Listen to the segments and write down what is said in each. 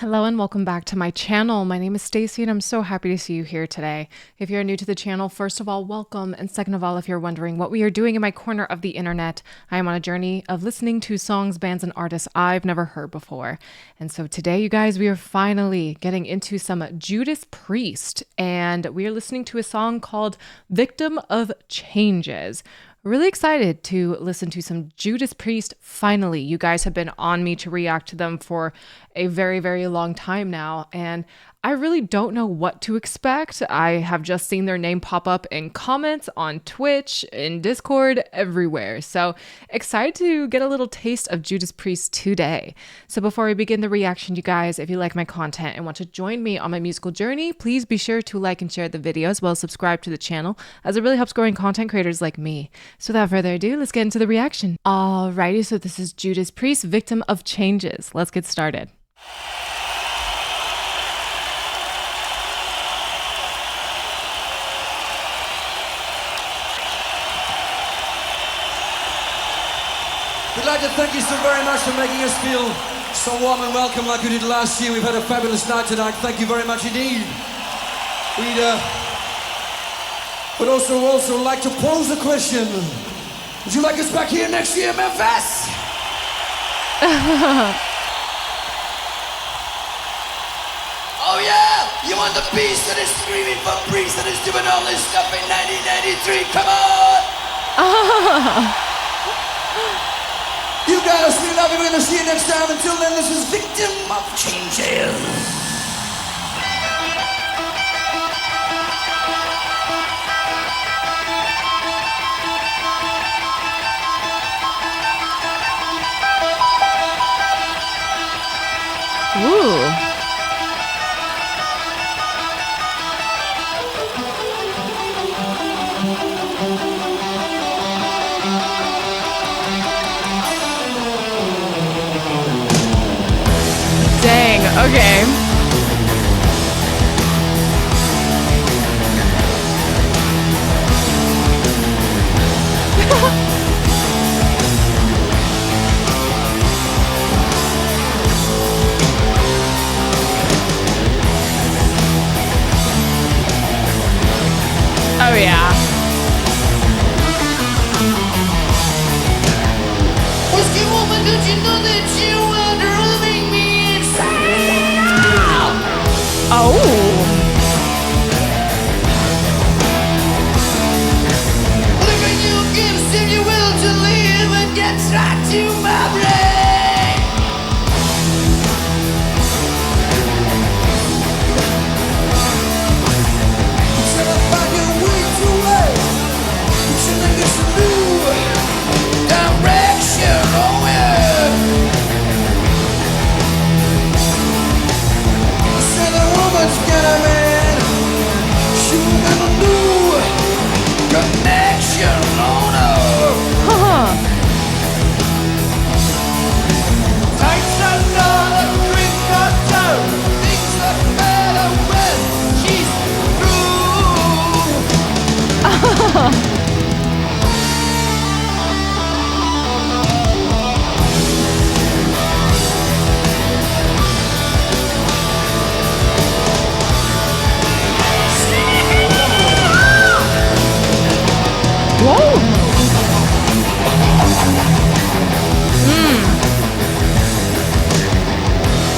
Hello and welcome back to my channel. My name is Stacy and I'm so happy to see you here today. If you're new to the channel, first of all, welcome. And second of all, if you're wondering what we are doing in my corner of the internet, I am on a journey of listening to songs, bands, and artists I've never heard before. And so today, you guys, we are finally getting into some Judas Priest, and we are listening to a song called Victim of Changes. Really excited to listen to some Judas Priest. Finally, you guys have been on me to react to them for a very, very long time now, and I really don't know what to expect. I have just seen their name pop up in comments on Twitch, in Discord, everywhere. So excited to get a little taste of Judas Priest today. So before we begin the reaction, you guys, if you like my content and want to join me on my musical journey, please be sure to like and share the video as well as subscribe to the channel, as it really helps growing content creators like me. So without further ado, let's get into the reaction. Alrighty, so this is Judas Priest, Victim of Changes. Let's get started. We'd like to thank you so very much for making us feel so warm and welcome like we did last year. We've had a fabulous night tonight. Thank you very much indeed. We'd also like to pose a question. Would you like us back here next year, Memphis? Oh yeah! You want the beast that is screaming for priest that is doing all this stuff in 1993? Come on! You guys, we love you. We're gonna see you next time. Until then, this is Victim of Changes. Ooh. Dang, okay. Oh yeah. Whiskey woman, don't you know that you are driving me insane? Oh. Living you gifts if you will to live and get right to my brain. Said I find you way too late. You should think it's a new direction. Oh yeah. Said the woman's got a man. She got a new connection. Oh no. Tights another drink or two. Things look better when she's through. Whoa.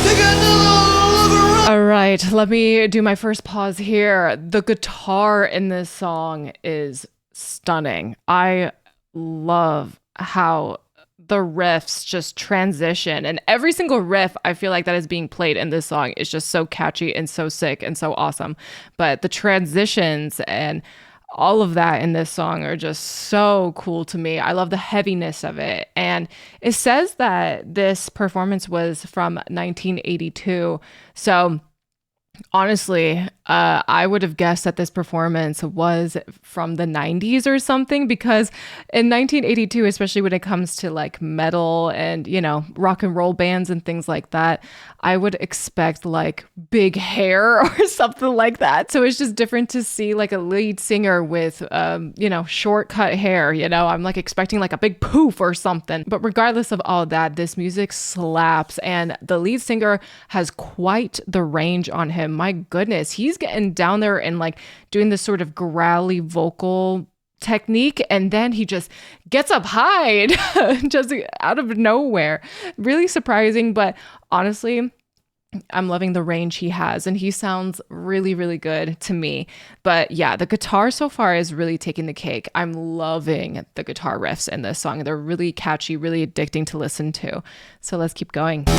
Take another look around. All right, let me do my first pause here. The guitar in this song is stunning. I love how the riffs just transition, and every single riff I feel like that is being played in this song is just so catchy and so sick and so awesome. But the transitions and all of that in this song are just so cool to me. I love the heaviness of it. And it says that this performance was from 1982. So Honestly, I would have guessed that this performance was from the 90s or something, because in 1982, especially when it comes to like metal and, rock and roll bands and things like that, I would expect like big hair or something like that. So it's just different to see like a lead singer with, short cut hair. I'm like expecting like a big poof or something. But regardless of all that, this music slaps, and the lead singer has quite the range on him. My goodness, he's getting down there and like doing this sort of growly vocal technique, and then he just gets up high just out of nowhere. Really surprising, but honestly, I'm loving the range he has, and he sounds really, really good to me. But yeah, the guitar so far is really taking the cake. I'm loving the guitar riffs in this song. They're really catchy, really addicting to listen to. So let's keep going. Take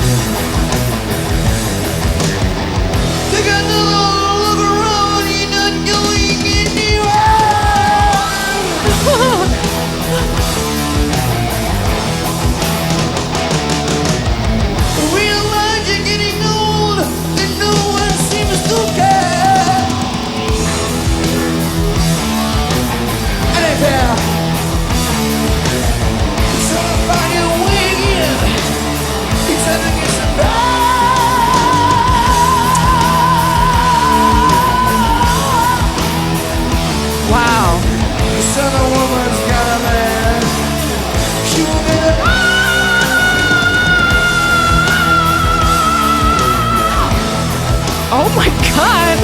another look around, you're not going anywhere. Realize you're getting old, and no one seems to care. And I tell, it's all about your way in. It's time to get some back. Wow. The son of woman's got a man. She will be the Oh my God.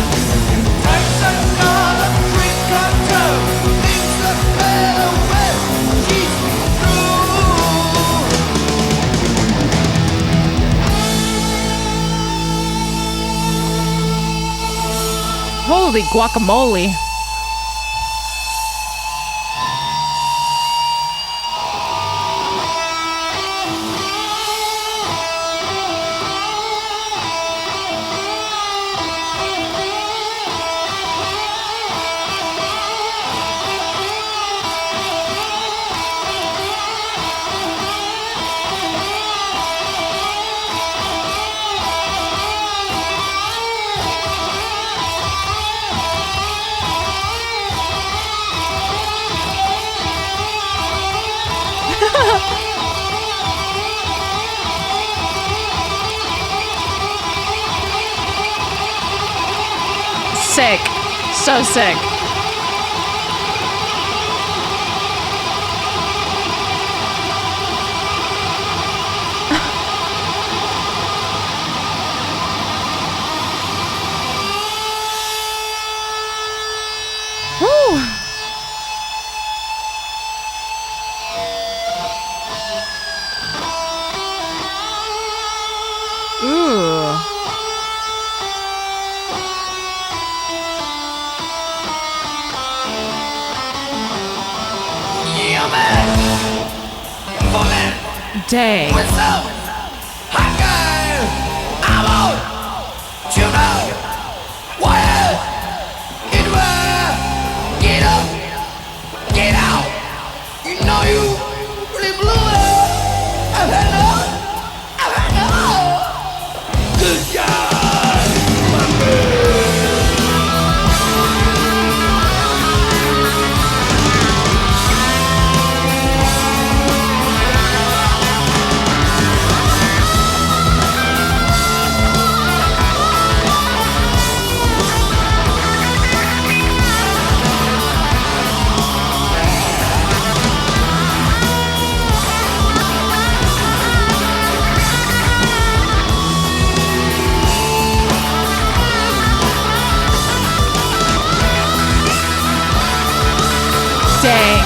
price another drink or two. Things are better when she's Holy guacamole. Sick. So sick. Woo. Ooh. yeah, man. Falling Dang. with some hot guy. I'm out. You know. What? Get where? Get up. Get out. You know you really blew it. I've had enough. I've had enough. Good God, my man. Dang.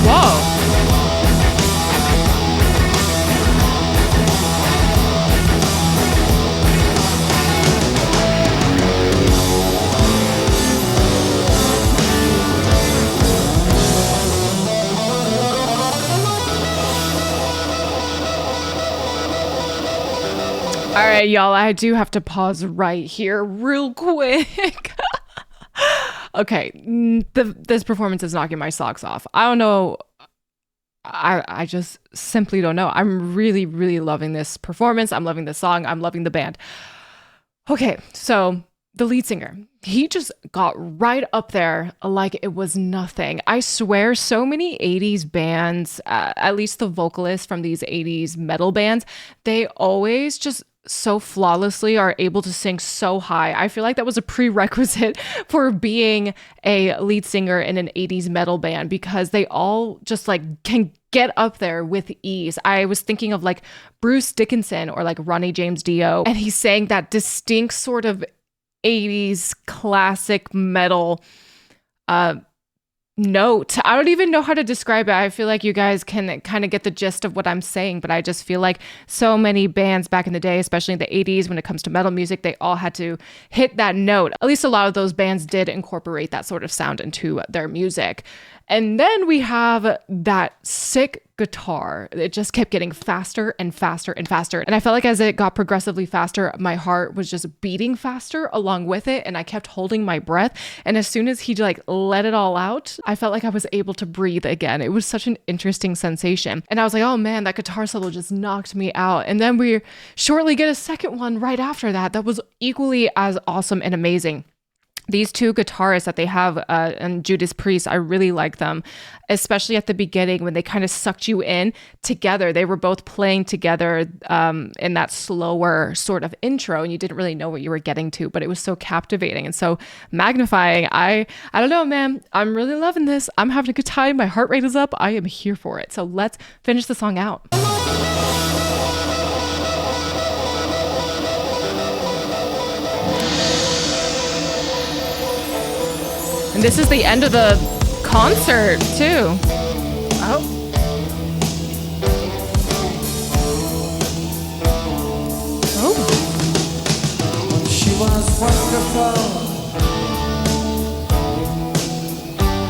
Whoa. All right, y'all, I do have to pause right here real quick. Okay, this performance is knocking my socks off. I don't know. I just simply don't know. I'm really, really loving this performance. I'm loving this song. I'm loving the band. Okay, so the lead singer, he just got right up there like it was nothing. I swear, so many 80s bands, at least the vocalists from these 80s metal bands, they always just so flawlessly are able to sing so high. I feel like that was a prerequisite for being a lead singer in an 80s metal band because they all just like can get up there with ease. I was thinking of like Bruce Dickinson or like Ronnie James Dio, and he's saying that distinct sort of 80s classic metal note. I don't even know how to describe it. I feel like you guys can kind of get the gist of what I'm saying, but I just feel like so many bands back in the day, especially in the 80s when it comes to metal music, they all had to hit that note. At least a lot of those bands did incorporate that sort of sound into their music. And then we have that sick guitar. It just kept getting faster and faster and faster. And I felt like as it got progressively faster, my heart was just beating faster along with it. And I kept holding my breath. And as soon as he like let it all out, I felt like I was able to breathe again. It was such an interesting sensation. And I was like, oh man, that guitar solo just knocked me out. And then we shortly get a second one right after that. That was equally as awesome and amazing. These two guitarists that they have and Judas Priest, I really like them, especially at the beginning when they kind of sucked you in together. They were both playing together in that slower sort of intro, and you didn't really know what you were getting to, but it was so captivating and so magnifying. I don't know, man. I'm really loving this. I'm having a good time. My heart rate is up. I am here for it. So let's finish the song out. And this is the end of the concert, too. Oh. When she was wonderful,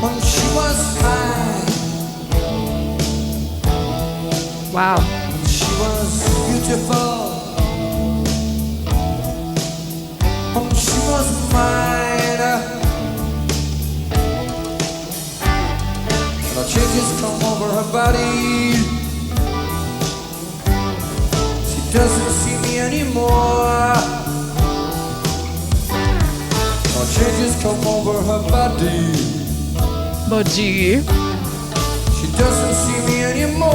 when she was fine, Wow. when she was beautiful, when she was mine. Changes come over her body. She doesn't see me anymore. No changes come over her body. Budgie. She doesn't see me anymore.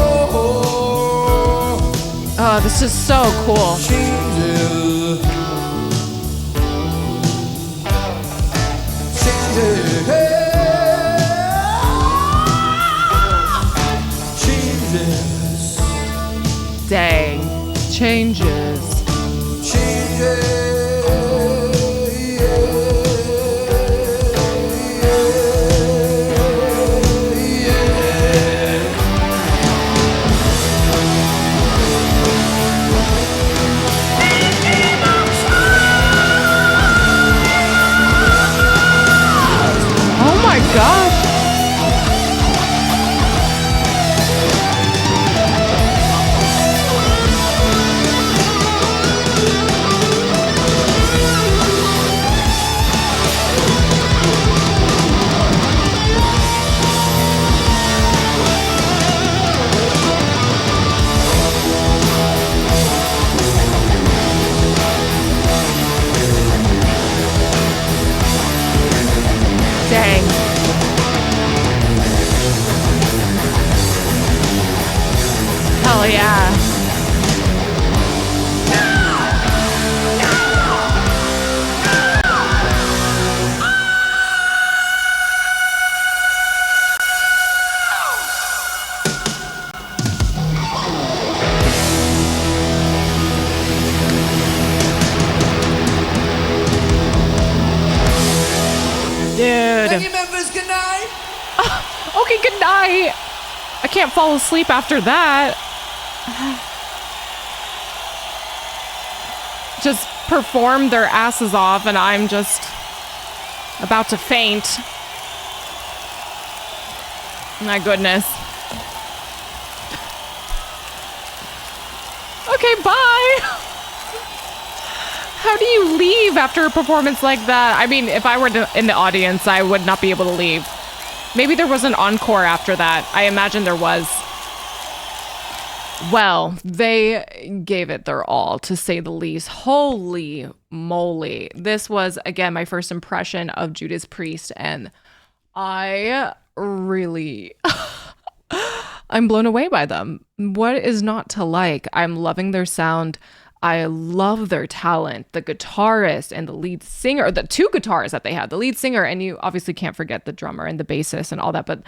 Oh, this is so cool. Changes. Changes. Dang. Changes. Oh my gosh. Dang. Hell yeah. Dude. Thank you, Memphis. Good night. Okay, good night. I can't fall asleep after that. Just performed their asses off and I'm just about to faint. My goodness. Okay, bye. How do you leave after a performance like that? I mean, if I were in the audience, I would not be able to leave. Maybe there was an encore after that. I imagine there was. Well, they gave it their all, to say the least. Holy moly. This was, again, my first impression of Judas Priest, and I really... I'm blown away by them. What is not to like? I'm loving their sound. I love their talent. The guitarist and the lead singer, the two guitarists that they had, the lead singer, and you obviously can't forget the drummer and the bassist and all that, but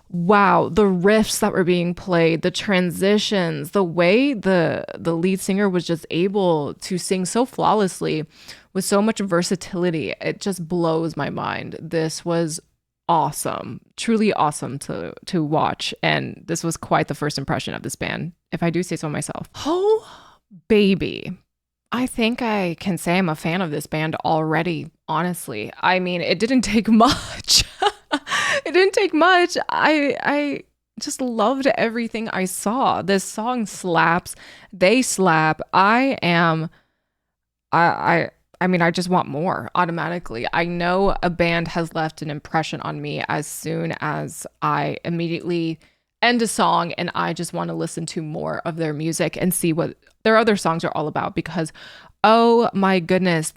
wow, the riffs that were being played, the transitions, the way the lead singer was just able to sing so flawlessly with so much versatility, it just blows my mind. This was awesome, truly awesome to watch, and this was quite the first impression of this band, if I do say so myself. Oh, baby. I think I can say I'm a fan of this band already, honestly. I mean, it didn't take much. It didn't take much. I just loved everything I saw. This song slaps. They slap. I mean, I just want more automatically. I know a band has left an impression on me as soon as I immediately end a song and I just want to listen to more of their music and see what their other songs are all about, because oh my goodness,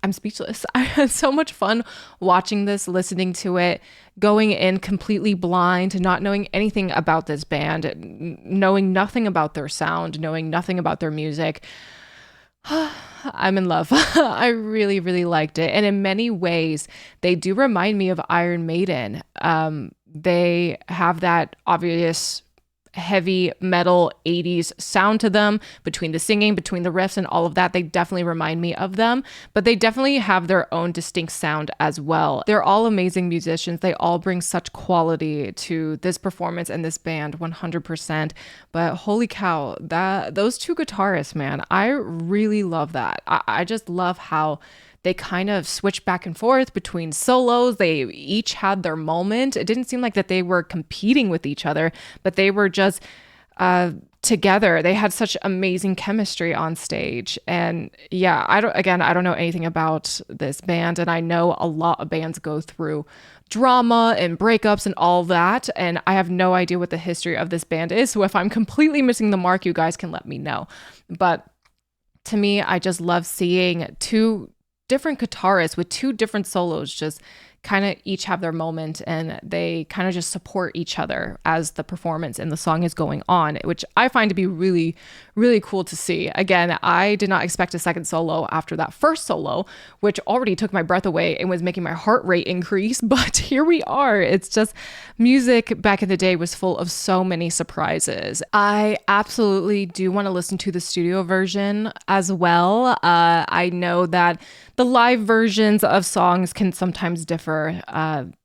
I'm speechless. I had so much fun watching this, listening to it, going in completely blind, not knowing anything about this band, knowing nothing about their sound, knowing nothing about their music. I'm in love. I really, really liked it. And in many ways, they do remind me of Iron Maiden. They have that obvious heavy metal 80s sound to them, between the singing, between the riffs and all of that. They definitely remind me of them, but they definitely have their own distinct sound as well. They're all amazing musicians. They all bring such quality to this performance and this band, 100%. But holy cow, those two guitarists, man, I really love that. I just love how they kind of switched back and forth between solos. They each had their moment. It didn't seem like that they were competing with each other, but they were just together. They had such amazing chemistry on stage. And yeah, I don't know anything about this band, and I know a lot of bands go through drama and breakups and all that, and I have no idea what the history of this band is. So if I'm completely missing the mark, you guys can let me know. But to me, I just love seeing two different guitarists with two different solos just kind of each have their moment, and they kind of just support each other as the performance and the song is going on, which I find to be really, really cool to see. Again, I did not expect a second solo after that first solo, which already took my breath away and was making my heart rate increase, but here we are. It's just music back in the day was full of so many surprises. I absolutely do want to listen to the studio version as well. I know that the live versions of songs can sometimes differ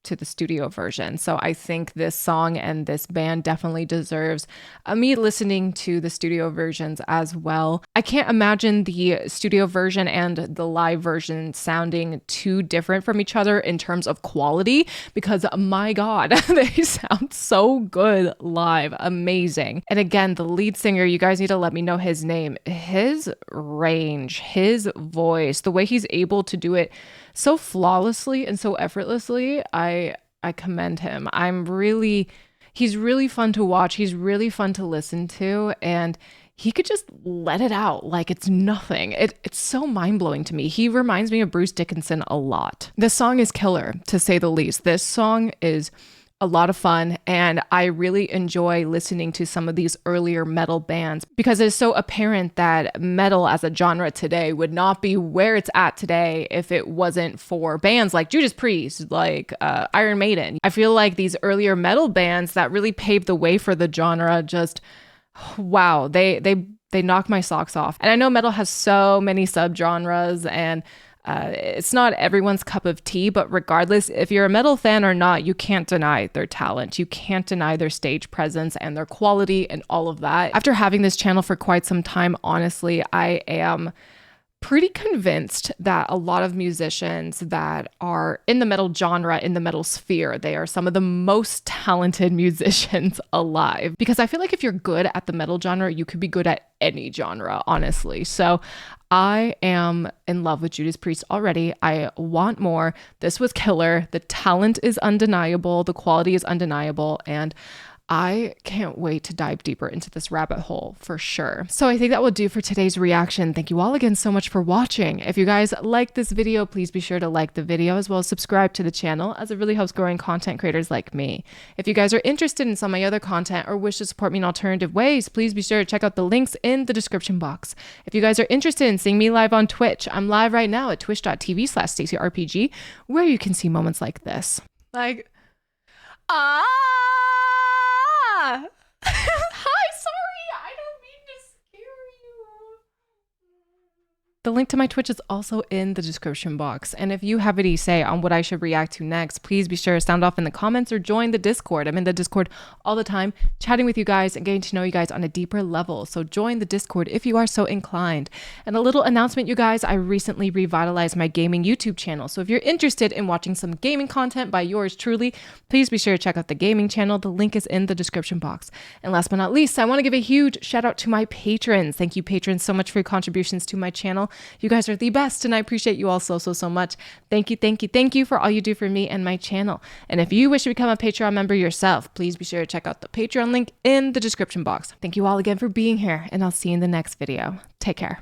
to the studio version. So I think this song and this band definitely deserves me listening to the studio versions as well. I can't imagine the studio version and the live version sounding too different from each other in terms of quality, because my God, they sound so good live. Amazing. And again, the lead singer, you guys need to let me know his name. His range, his voice, the way he's able to do it so flawlessly and so effortlessly, I commend him. He's really fun to watch. He's really fun to listen to, and he could just let it out like it's nothing. It's so mind-blowing to me. He reminds me of Bruce Dickinson a lot. This song is killer, to say the least. This song is a lot of fun, and I really enjoy listening to some of these earlier metal bands, because it's so apparent that metal as a genre today would not be where it's at today if it wasn't for bands like Judas Priest, like Iron Maiden. I feel like these earlier metal bands that really paved the way for the genre, just wow, they knock my socks off. And I know metal has so many subgenres, and it's not everyone's cup of tea, but regardless, if you're a metal fan or not, you can't deny their talent. You can't deny their stage presence and their quality and all of that. After having this channel for quite some time, honestly, I am pretty convinced that a lot of musicians that are in the metal genre, in the metal sphere, they are some of the most talented musicians alive. Because I feel like if you're good at the metal genre, you could be good at any genre, honestly. So I am in love with Judas Priest already. I want more. This was killer. The talent is undeniable. The quality is undeniable. And I can't wait to dive deeper into this rabbit hole for sure. So I think that will do for today's reaction. Thank you all again so much for watching. If you guys like this video, please be sure to like the video as well as subscribe to the channel, as it really helps growing content creators like me. If you guys are interested in some of my other content or wish to support me in alternative ways, please be sure to check out the links in the description box. If you guys are interested in seeing me live on Twitch, I'm live right now at twitch.tv/StaceyRPG, where you can see moments like this. Like, Hi, sorry, I don't mean to scare you. The link to my Twitch is also in the description box. And if you have any say on what I should react to next, please be sure to sound off in the comments or join the Discord. I'm in the Discord all the time, chatting with you guys and getting to know you guys on a deeper level. So join the Discord if you are so inclined. And a little announcement, you guys, I recently revitalized my gaming YouTube channel. So if you're interested in watching some gaming content by yours truly, please be sure to check out the gaming channel. The link is in the description box. And last but not least, I want to give a huge shout out to my patrons. Thank you, patrons, so much for your contributions to my channel. You guys are the best, and I appreciate you all so much. Thank you for all you do for me and my channel. And if you wish to become a Patreon member yourself, please be sure to check out the Patreon link in the description box. Thank you all again for being here, and I'll see you in the next video. Take care.